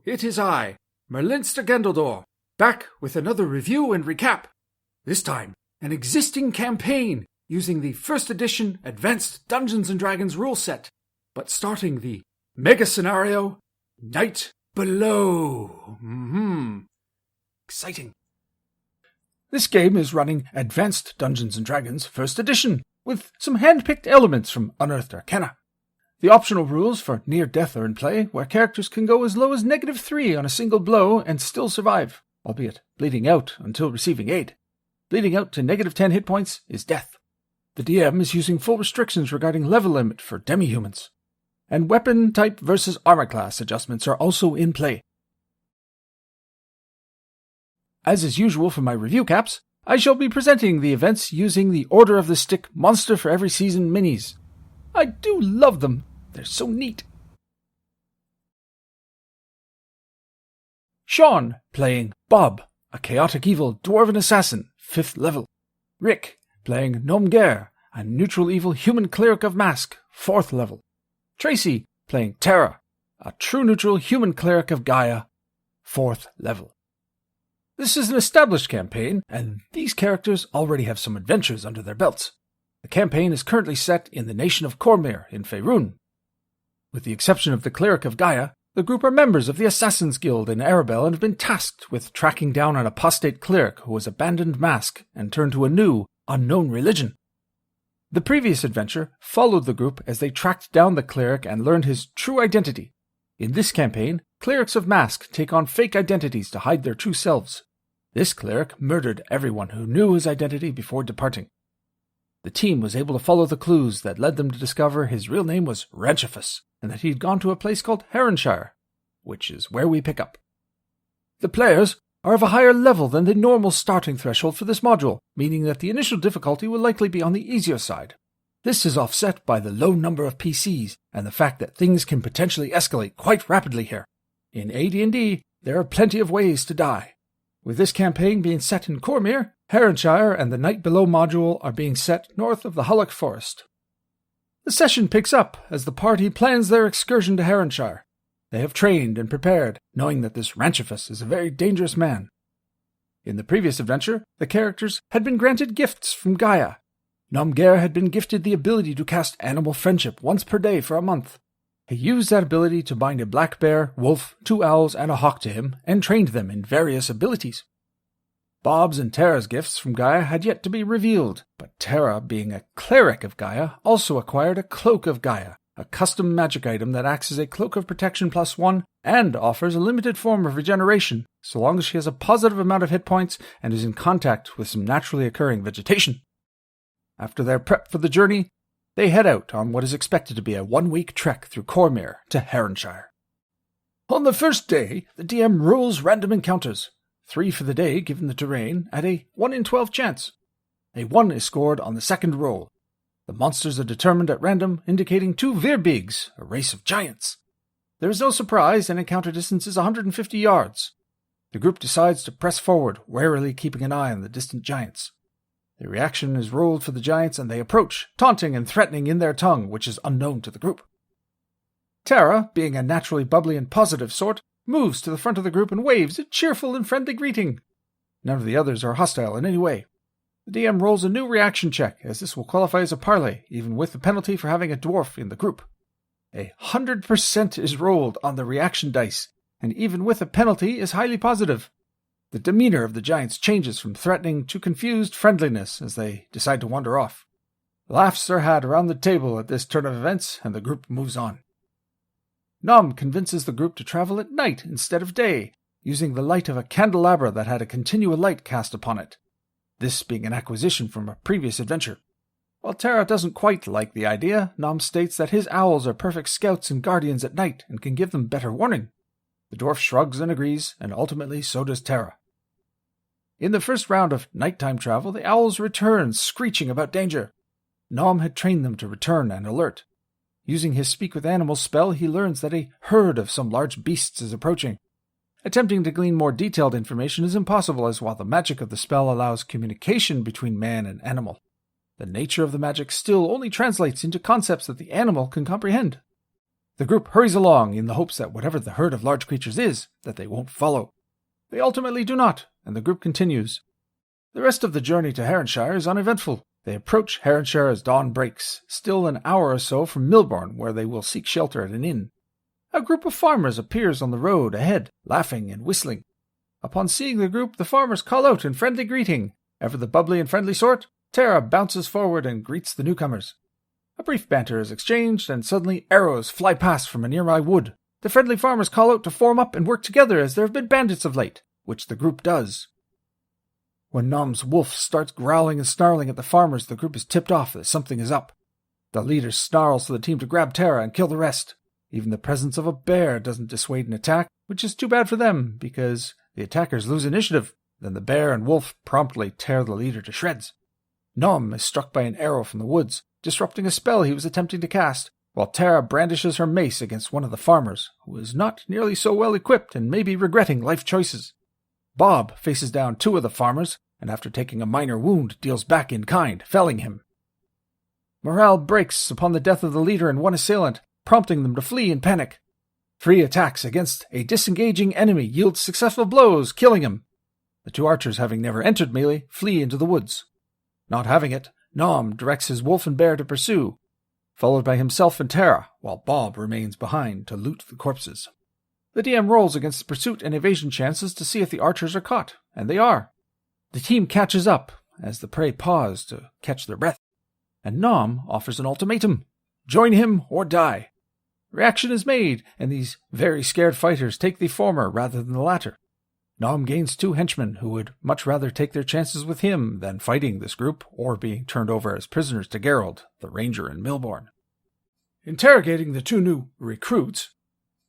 it is I, Merlinster Gendeldor, back with another review and recap. This time, an existing campaign using the first edition Advanced Dungeons & Dragons rule set, but starting the mega scenario, Night Below. Exciting. This game is running Advanced Dungeons & Dragons first edition, with some hand-picked elements from Unearthed Arcana. The optional rules for near death are in play, where characters can go as low as -3 on a single blow and still survive, albeit bleeding out until receiving aid. Bleeding out to -10 hit points is death. The DM is using full restrictions regarding level limit for demi-humans. And weapon type versus armor class adjustments are also in play. As is usual for my review caps, I shall be presenting the events using the Order of the Stick Monster for Every Season minis. I do love them. They're so neat. Sean, playing Bob, a chaotic evil dwarven assassin, 5th level. Rick, playing Nomger, a neutral evil human cleric of mask, 4th level. Tracy, playing Terra, a true neutral human cleric of Gaia, 4th level. This is an established campaign, and these characters already have some adventures under their belts. The campaign is currently set in the nation of Cormyr in Faerun. With the exception of the cleric of Gaia, the group are members of the Assassin's Guild in Arabel and have been tasked with tracking down an apostate cleric who has abandoned Mask and turned to a new, unknown religion. The previous adventure followed the group as they tracked down the cleric and learned his true identity. In this campaign, clerics of Mask take on fake identities to hide their true selves. This cleric murdered everyone who knew his identity before departing. The team was able to follow the clues that led them to discover his real name was Ranchifus, and that he had gone to a place called Haranshire, which is where we pick up. The players are of a higher level than the normal starting threshold for this module, meaning that the initial difficulty will likely be on the easier side. This is offset by the low number of PCs, and the fact that things can potentially escalate quite rapidly here. In AD&D, there are plenty of ways to die. With this campaign being set in Cormyr, Haranshire and the Night Below module are being set north of the Hullock Forest. The session picks up as the party plans their excursion to Haranshire. They have trained and prepared, knowing that this Ranchifus is a very dangerous man. In the previous adventure, the characters had been granted gifts from Gaia. Nomger had been gifted the ability to cast Animal Friendship once per day for a month. He used that ability to bind a black bear, wolf, 2 owls, and a hawk to him, and trained them in various abilities. Bob's and Terra's gifts from Gaia had yet to be revealed, but Terra, being a cleric of Gaia, also acquired a Cloak of Gaia, a custom magic item that acts as a cloak of protection +1 and offers a limited form of regeneration, so long as she has a positive amount of hit points and is in contact with some naturally occurring vegetation. After their prep for the journey, they head out on what is expected to be a 1-week trek through Cormyr to Haranshire. On the first day, the DM rolls random encounters, 3 for the day given the terrain, at a 1 in 12 chance. A 1 is scored on the second roll. The monsters are determined at random, indicating 2 Virbigs, a race of giants. There is no surprise, and encounter distance is 150 yards. The group decides to press forward, warily keeping an eye on the distant giants. The reaction is rolled for the giants, and they approach, taunting and threatening in their tongue, which is unknown to the group. Terra, being a naturally bubbly and positive sort, moves to the front of the group and waves a cheerful and friendly greeting. None of the others are hostile in any way. The DM rolls a new reaction check, as this will qualify as a parley, even with the penalty for having a dwarf in the group. 100% is rolled on the reaction dice, and even with a penalty is highly positive. The demeanor of the giants changes from threatening to confused friendliness as they decide to wander off. Laughs are had around the table at this turn of events, and the group moves on. Nom convinces the group to travel at night instead of day, using the light of a candelabra that had a continual light cast upon it, this being an acquisition from a previous adventure. While Terra doesn't quite like the idea, Nom states that his owls are perfect scouts and guardians at night and can give them better warning. The dwarf shrugs and agrees, and ultimately so does Terra. In the first round of nighttime travel, the owls return, screeching about danger. Nom had trained them to return and alert. Using his Speak with Animals spell, he learns that a herd of some large beasts is approaching. Attempting to glean more detailed information is impossible, as while the magic of the spell allows communication between man and animal, the nature of the magic still only translates into concepts that the animal can comprehend. The group hurries along in the hopes that whatever the herd of large creatures is, that they won't follow. They ultimately do not, and the group continues. The rest of the journey to Haranshire is uneventful. They approach Haranshire as dawn breaks, still an hour or so from Millborn, where they will seek shelter at an inn. A group of farmers appears on the road ahead, laughing and whistling. Upon seeing the group, the farmers call out in friendly greeting. Ever the bubbly and friendly sort, Tara bounces forward and greets the newcomers. A brief banter is exchanged, and suddenly arrows fly past from a nearby wood. The friendly farmers call out to form up and work together as there have been bandits of late, which the group does. When Nom's wolf starts growling and snarling at the farmers, the group is tipped off that something is up. The leader snarls to the team to grab Tara and kill the rest. Even the presence of a bear doesn't dissuade an attack, which is too bad for them, because the attackers lose initiative. Then the bear and wolf promptly tear the leader to shreds. Nom is struck by an arrow from the woods, disrupting a spell he was attempting to cast, while Tara brandishes her mace against one of the farmers, who is not nearly so well equipped and may be regretting life choices. Bob faces down two of the farmers, and after taking a minor wound, deals back in kind, felling him. Morale breaks upon the death of the leader and one assailant, prompting them to flee in panic. 3 attacks against a disengaging enemy yield successful blows, killing him. The 2 archers, having never entered melee, flee into the woods. Not having it, Nom directs his wolf and bear to pursue, followed by himself and Tara, while Bob remains behind to loot the corpses. The DM rolls against the pursuit and evasion chances to see if the archers are caught, and they are. The team catches up, as the prey pause to catch their breath, and Nom offers an ultimatum. Join him or die. Reaction is made, and these very scared fighters take the former rather than the latter. Nom gains 2 henchmen who would much rather take their chances with him than fighting this group or being turned over as prisoners to Geralt, the ranger in Millborn. Interrogating the 2 new recruits,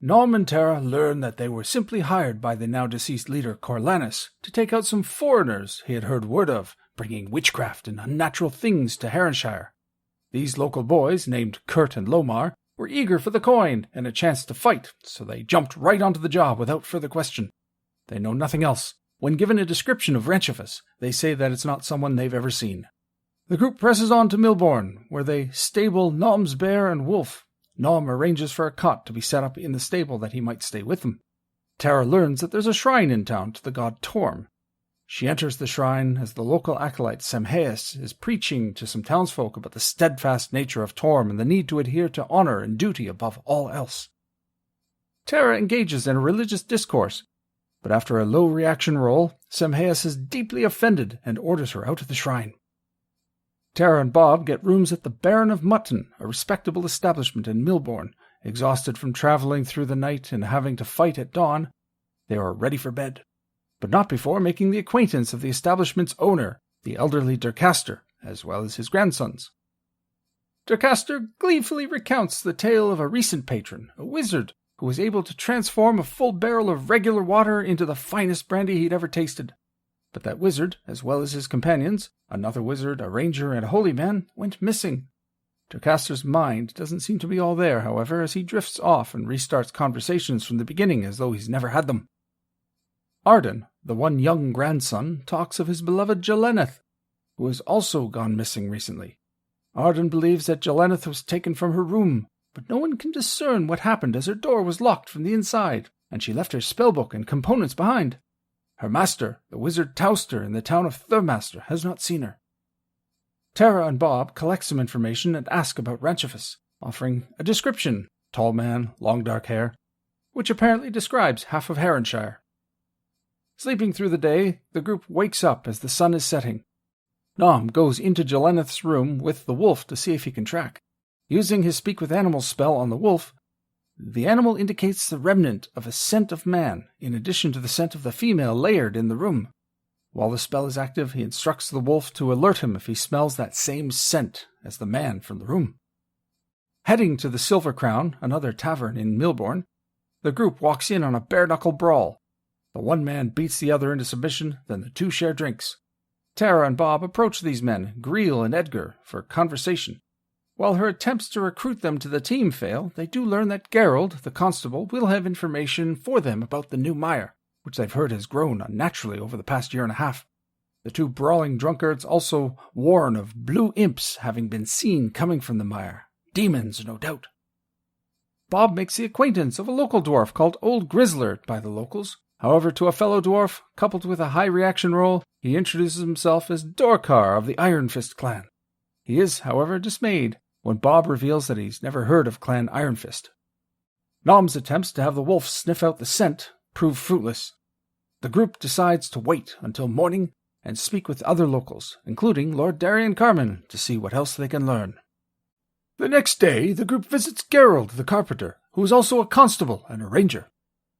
Nom and Tara learn that they were simply hired by the now-deceased leader Corlanus to take out some foreigners he had heard word of, bringing witchcraft and unnatural things to Haranshire. These local boys, named Kurt and Lomar, were eager for the coin and a chance to fight, so they jumped right onto the job without further question. They know nothing else. When given a description of Renchifus, they say that it's not someone they've ever seen. The group presses on to Millborn, where they stable Nom's bear and wolf. Nom arranges for a cot to be set up in the stable that he might stay with them. Tara learns that there's a shrine in town to the god Torm. She enters the shrine as the local acolyte Semhaeus is preaching to some townsfolk about the steadfast nature of Torm and the need to adhere to honor and duty above all else. Tara engages in a religious discourse, but after a low reaction roll, Semhaeus is deeply offended and orders her out of the shrine. Tara and Bob get rooms at the Baron of Mutton, a respectable establishment in Millborn. Exhausted from travelling through the night and having to fight at dawn, they are ready for bed, but not before making the acquaintance of the establishment's owner, the elderly Durcaster, as well as his grandsons. Durcaster gleefully recounts the tale of a recent patron, a wizard, who was able to transform a full barrel of regular water into the finest brandy he'd ever tasted. But that wizard, as well as his companions, another wizard, a ranger, and a holy man, went missing. Durcaster's mind doesn't seem to be all there, however, as he drifts off and restarts conversations from the beginning as though he's never had them. Arden, the one young grandson, talks of his beloved Jelennith, who has also gone missing recently. Arden believes that Jelennith was taken from her room, but no one can discern what happened as her door was locked from the inside, and she left her spellbook and components behind. Her master, the wizard Tauster in the town of Thurmaster, has not seen her. Tara and Bob collect some information and ask about Renchifus, offering a description, tall man, long dark hair, which apparently describes half of Haranshire. Sleeping through the day, the group wakes up as the sun is setting. Nom goes into Jelennith's room with the wolf to see if he can track. Using his Speak with Animals spell on the wolf, the animal indicates the remnant of a scent of man, in addition to the scent of the female layered in the room. While the spell is active, he instructs the wolf to alert him if he smells that same scent as the man from the room. Heading to the Silver Crown, another tavern in Millborn, the group walks in on a bare-knuckle brawl. The one man beats the other into submission, then the 2 share drinks. Tara and Bob approach these men, Greel and Edgar, for conversation. While her attempts to recruit them to the team fail, they do learn that Geralt, the constable, will have information for them about the new mire, which they've heard has grown unnaturally over the past year and a half. The 2 brawling drunkards also warn of blue imps having been seen coming from the mire. Demons, no doubt. Bob makes the acquaintance of a local dwarf called Old Grizzler by the locals. However, to a fellow dwarf, coupled with a high reaction roll, he introduces himself as Dorkar of the Iron Fist clan. He is, however, dismayed when Bob reveals that he's never heard of Clan Iron Fist. Nom's attempts to have the wolf sniff out the scent prove fruitless. The group decides to wait until morning and speak with other locals, including Lord Darian Carmen, to see what else they can learn. The next day, the group visits Gerald the carpenter, who is also a constable and a ranger.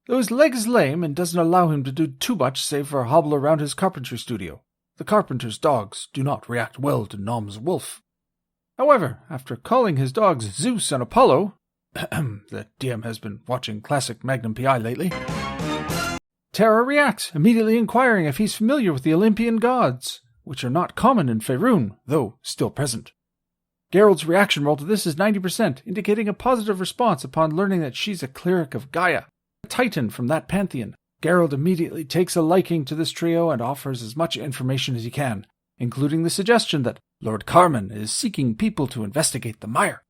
Though his leg is lame and doesn't allow him to do too much save for a hobble around his carpentry studio, the carpenter's dogs do not react well to Nom's wolf. However, after calling his dogs Zeus and Apollo, the DM has been watching classic Magnum PI lately, Terra reacts, immediately inquiring if he's familiar with the Olympian gods, which are not common in Faerun, though still present. Gerald's reaction roll to this is 90%, indicating a positive response upon learning that she's a cleric of Gaia, a titan from that pantheon. Gerald immediately takes a liking to this trio and offers as much information as he can, including the suggestion that Lord Carmen is seeking people to investigate the mire.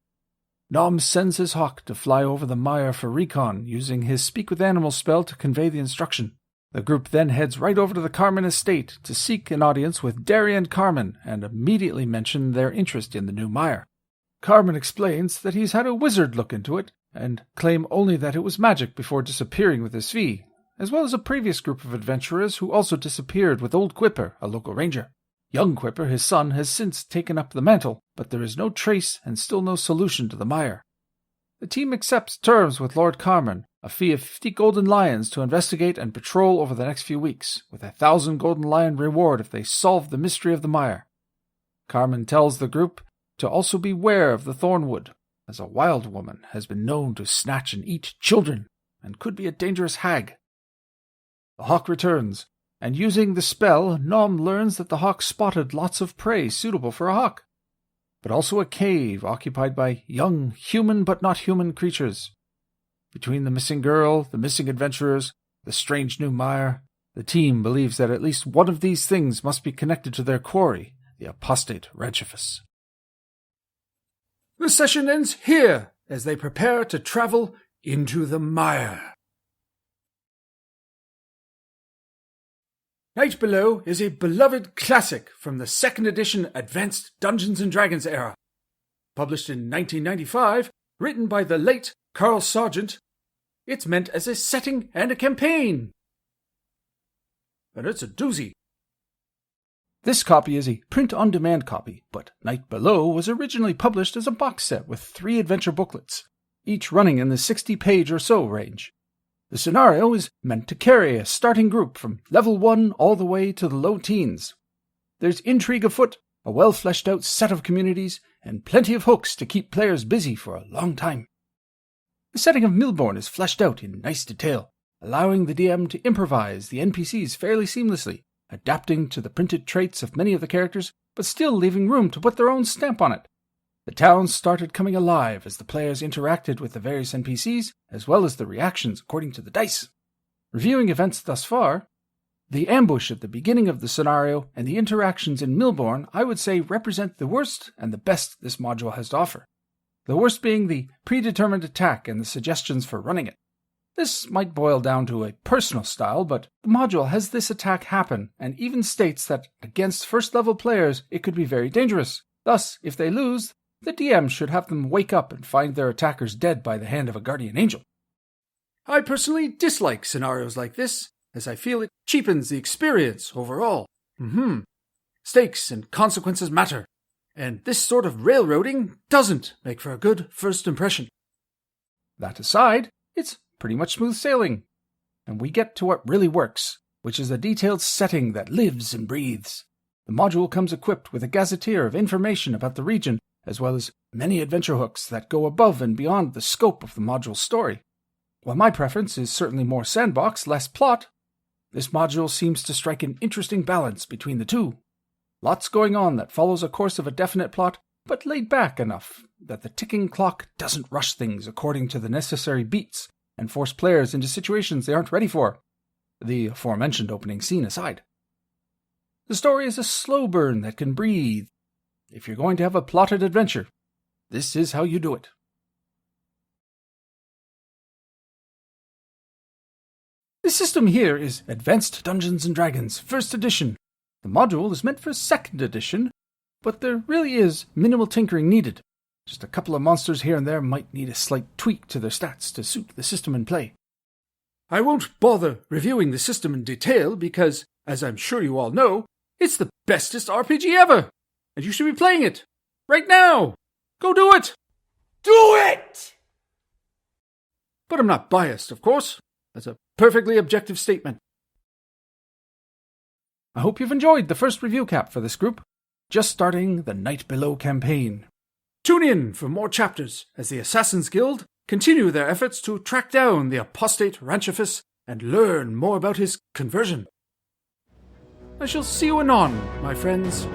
Nom sends his hawk to fly over the mire for recon, using his Speak with Animals spell to convey the instruction. The group then heads right over to the Carmen estate to seek an audience with Darian Carmen and immediately mention their interest in the new mire. Carmen explains that he's had a wizard look into it and claim only that it was magic before disappearing with his fee, as well as a previous group of adventurers who also disappeared with Old Quipper, a local ranger. Young Quipper, his son, has since taken up the mantle, but there is no trace and still no solution to the mire. The team accepts terms with Lord Carmen, a fee of 50 golden lions to investigate and patrol over the next few weeks, with 1,000 golden lion reward if they solve the mystery of the mire. Carmen tells the group to also beware of the Thornwood, as a wild woman has been known to snatch and eat children, and could be a dangerous hag. The hawk returns, and using the spell, Nom learns that the hawk spotted lots of prey suitable for a hawk, but also a cave occupied by young, human but not human creatures. Between the missing girl, the missing adventurers, the strange new mire, the team believes that at least one of these things must be connected to their quarry, the apostate Ranchifus. The session ends here, as they prepare to travel into the mire. Night Below is a beloved classic from the 2nd edition Advanced Dungeons & Dragons era. Published in 1995, written by the late Carl Sargent, it's meant as a setting and a campaign. And it's a doozy. This copy is a print-on-demand copy, but Night Below was originally published as a box set with 3 adventure booklets, each running in the 60-page or so range. The scenario is meant to carry a starting group from level 1 all the way to the low teens. There's intrigue afoot, a well-fleshed-out set of communities, and plenty of hooks to keep players busy for a long time. The setting of Millborn is fleshed out in nice detail, allowing the DM to improvise the NPCs fairly seamlessly, adapting to the printed traits of many of the characters, but still leaving room to put their own stamp on it. The town started coming alive as the players interacted with the various NPCs, as well as the reactions according to the dice. Reviewing events thus far, the ambush at the beginning of the scenario and the interactions in Millborn, I would say, represent the worst and the best this module has to offer. The worst being the predetermined attack and the suggestions for running it. This might boil down to a personal style, but the module has this attack happen and even states that against first-level players it could be very dangerous. Thus, if they lose, the DM should have them wake up and find their attackers dead by the hand of a guardian angel. I personally dislike scenarios like this, as I feel it cheapens the experience overall. Stakes and consequences matter, and this sort of railroading doesn't make for a good first impression. That aside, it's pretty much smooth sailing, and we get to what really works, which is a detailed setting that lives and breathes. The module comes equipped with a gazetteer of information about the region, as well as many adventure hooks that go above and beyond the scope of the module's story. While my preference is certainly more sandbox, less plot, this module seems to strike an interesting balance between the two. Lots going on that follows a course of a definite plot, but laid back enough that the ticking clock doesn't rush things according to the necessary beats and force players into situations they aren't ready for, the aforementioned opening scene aside. The story is a slow burn that can breathe. If you're going to have a plotted adventure, this is how you do it. system here is Advanced Dungeons & Dragons, 1st edition. The module is meant for 2nd edition, but there really is minimal tinkering needed. Just a couple of monsters here and there might need a slight tweak to their stats to suit the system in play. I won't bother reviewing the system in detail because, as I'm sure you all know, it's the bestest RPG ever, and you should be playing it right now. Go do it! Do it! But I'm not biased, of course. That's a perfectly objective statement. I hope you've enjoyed the first review cap for this group, just starting the Night Below campaign. Tune in for more chapters as the Assassin's Guild continue their efforts to track down the apostate Ranchifus and learn more about his conversion. I shall see you anon, my friends.